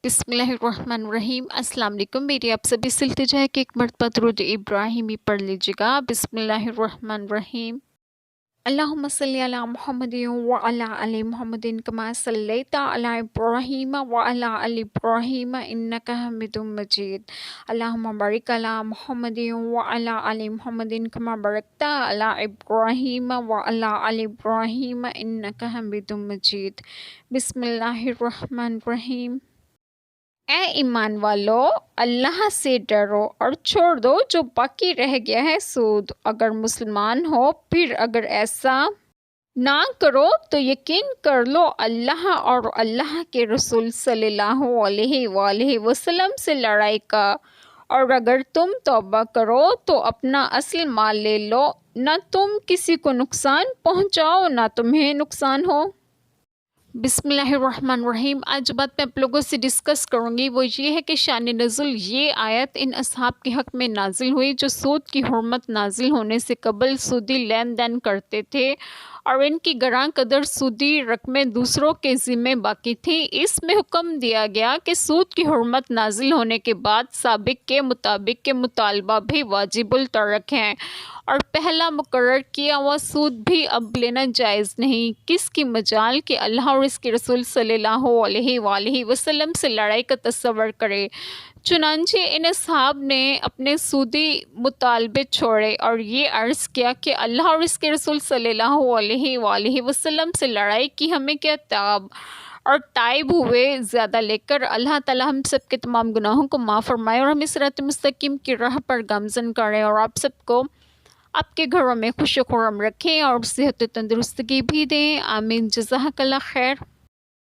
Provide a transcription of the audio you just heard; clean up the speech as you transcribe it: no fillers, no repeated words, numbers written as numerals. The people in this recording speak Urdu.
بسم اللہ الرحمن الرحیم۔ السلام علیکم، میری آپ سبھی سے التجا ہے کہ ایک مرتبہ درود ابراہیمی پڑھ لیجیے گا۔ بسم اللہ الرحمن الرحیم۔ اللہم صلی علی محمد وعلی آل محمد کما صلیت علی ابراہیم وعلی آل ابراہیم انک حمید مجید۔ اللہم بارک علی محمد وعلی آل محمد کما بارکت علی ابراہیم وعلی آل ابراہیم انک حمید مجید۔ بسم اللہ الرحمن الرحیم۔ اے ایمان والو، اللہ سے ڈرو اور چھوڑ دو جو باقی رہ گیا ہے سود۔ اگر مسلمان ہو، پھر اگر ایسا نہ کرو تو یقین کر لو اللہ اور اللہ کے رسول صلی اللہ علیہ وآلہ وسلم سے لڑائی کا، اور اگر تم توبہ کرو تو اپنا اصل مال لے لو، نہ تم کسی کو نقصان پہنچاؤ نہ تمہیں نقصان ہو۔ بسم اللہ الرحمن الرحیم۔ آج جو بات میں آپ لوگوں سے ڈسکس کروں گی وہ یہ ہے کہ شان نزول یہ آیت ان اصحاب کے حق میں نازل ہوئی جو سود کی حرمت نازل ہونے سے قبل سودی لین دین کرتے تھے، اور ان کی گراں قدر سودی رقمیں دوسروں کے ذمے باقی تھیں۔ اس میں حکم دیا گیا کہ سود کی حرمت نازل ہونے کے بعد سابق کے مطابق کے مطالبہ بھی واجب الترک ہیں، اور پہلا مقرر کیا ہوا سود بھی اب لینا جائز نہیں۔ کس کی مجال کہ اللہ اور اس کے رسول صلی اللہ علیہ وآلہ وسلم سے لڑائی کا تصور کرے۔ چنانچہ ان اصحاب نے اپنے سودی مطالبے چھوڑے اور یہ عرض کیا کہ اللہ اور اس کے رسول صلی اللہ علیہ وآلہ وسلم سے لڑائی کی ہمیں کیا تاب، اور تائب ہوئے زیادہ لے کر اللہ تعالیٰ ہم سب کے تمام گناہوں کو معاف فرمائے اور ہمیں صراط مستقیم کی راہ پر گامزن کرے، اور آپ سب کو آپ کے گھروں میں خوش و خرم رکھیں اور صحت و تندرستگی بھی دیں۔ آمین۔ جزاک اللہ خیر۔